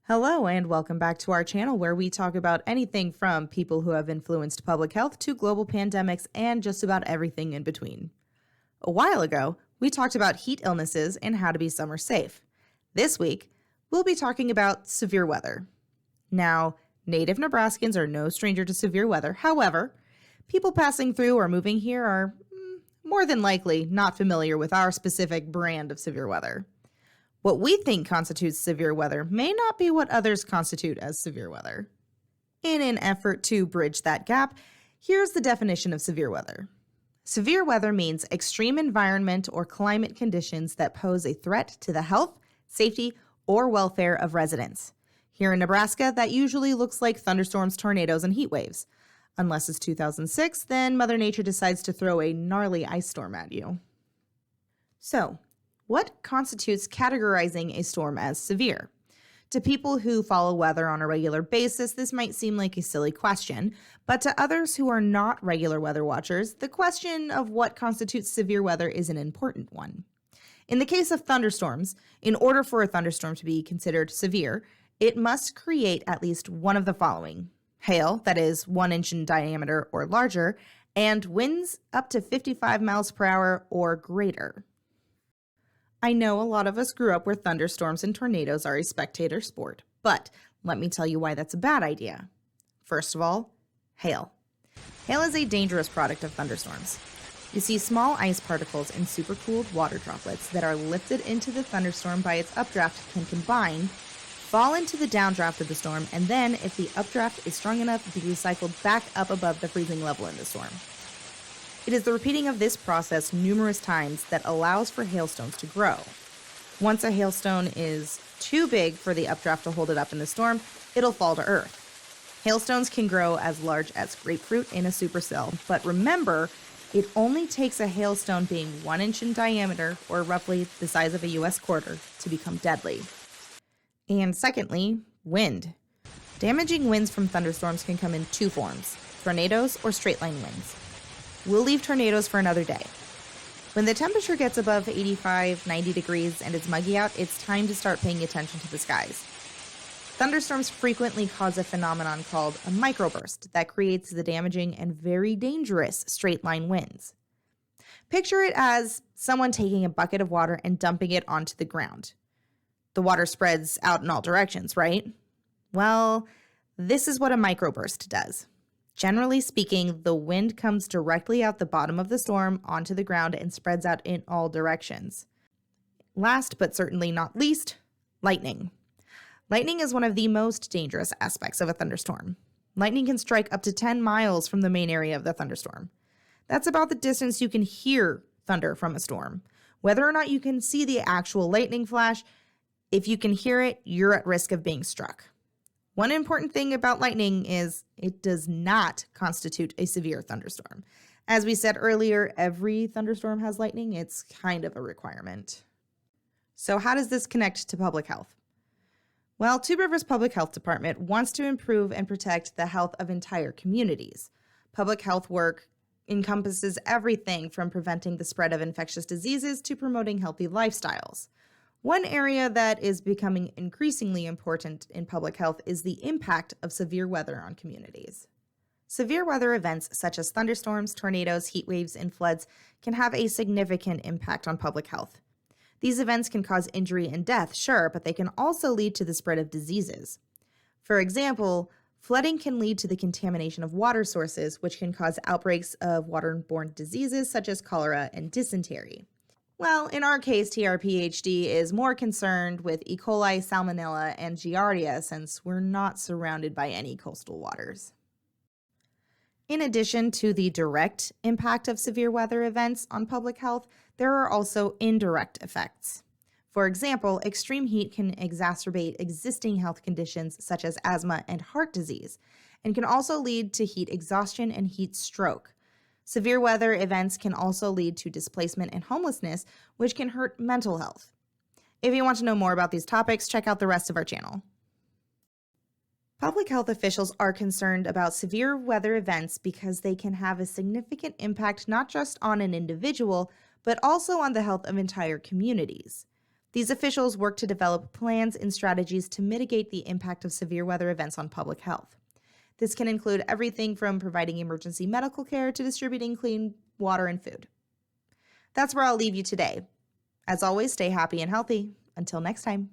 Hello and welcome back to our channel where we talk about anything from people who have influenced public health to global pandemics and just about everything in between. A while ago, we talked about heat illnesses and how to be summer safe. This week, we'll be talking about severe weather. Now, native Nebraskans are no stranger to severe weather. However, people passing through or moving here are more than likely not familiar with our specific brand of severe weather. What we think constitutes severe weather may not be what others constitute as severe weather. In an effort to bridge that gap, here's the definition of severe weather. Severe weather means extreme environment or climate conditions that pose a threat to the health, safety, or welfare of residents. Here in Nebraska, that usually looks like thunderstorms, tornadoes, and heat waves. Unless it's 2006, then Mother Nature decides to throw a gnarly ice storm at you. So, what constitutes categorizing a storm as severe? To people who follow weather on a regular basis, this might seem like a silly question, but to others who are not regular weather watchers, the question of what constitutes severe weather is an important one. In the case of thunderstorms, in order for a thunderstorm to be considered severe, it must create at least one of the following: hail, that is 1 inch in diameter or larger, and winds up to 55 miles per hour or greater. I know a lot of us grew up where thunderstorms and tornadoes are a spectator sport, but let me tell you why that's a bad idea. First of all, hail. Hail is a dangerous product of thunderstorms. You see small ice particles and supercooled water droplets that are lifted into the thunderstorm by its updraft can combine, fall into the downdraft of the storm, and then, if the updraft is strong enough, be recycled back up above the freezing level in the storm. It is the repeating of this process numerous times that allows for hailstones to grow. Once a hailstone is too big for the updraft to hold it up in the storm, it'll fall to earth. Hailstones can grow as large as grapefruit in a supercell, but remember, it only takes a hailstone being 1 inch in diameter, or roughly the size of a US quarter, to become deadly. And secondly, wind. Damaging winds from thunderstorms can come in two forms: tornadoes or straight-line winds. We'll leave tornadoes for another day. When the temperature gets above 85, 90 degrees and it's muggy out, it's time to start paying attention to the skies. Thunderstorms frequently cause a phenomenon called a microburst that creates the damaging and very dangerous straight-line winds. Picture it as someone taking a bucket of water and dumping it onto the ground. The water spreads out in all directions, right? Well, this is what a microburst does. Generally speaking, the wind comes directly out the bottom of the storm onto the ground and spreads out in all directions. Last but certainly not least, lightning. Lightning is one of the most dangerous aspects of a thunderstorm. Lightning can strike up to 10 miles from the main area of the thunderstorm. That's about the distance you can hear thunder from a storm. Whether or not you can see the actual lightning flash, if you can hear it, you're at risk of being struck. One important thing about lightning is it does not constitute a severe thunderstorm. As we said earlier, every thunderstorm has lightning. It's kind of a requirement. So how does this connect to public health? Well, Two Rivers Public Health Department wants to improve and protect the health of entire communities. Public health work encompasses everything from preventing the spread of infectious diseases to promoting healthy lifestyles. One area that is becoming increasingly important in public health is the impact of severe weather on communities. Severe weather events such as thunderstorms, tornadoes, heat waves, and floods can have a significant impact on public health. These events can cause injury and death, sure, but they can also lead to the spread of diseases. For example, flooding can lead to the contamination of water sources, which can cause outbreaks of waterborne diseases such as cholera and dysentery. Well, in our case, TRPHD is more concerned with E. coli, Salmonella, and Giardia since we're not surrounded by any coastal waters. In addition to the direct impact of severe weather events on public health, there are also indirect effects. For example, extreme heat can exacerbate existing health conditions such as asthma and heart disease, and can also lead to heat exhaustion and heat stroke. Severe weather events can also lead to displacement and homelessness, which can hurt mental health. If you want to know more about these topics, check out the rest of our channel. Public health officials are concerned about severe weather events because they can have a significant impact not just on an individual, but also on the health of entire communities. These officials work to develop plans and strategies to mitigate the impact of severe weather events on public health. This can include everything from providing emergency medical care to distributing clean water and food. That's where I'll leave you today. As always, stay happy and healthy. Until next time.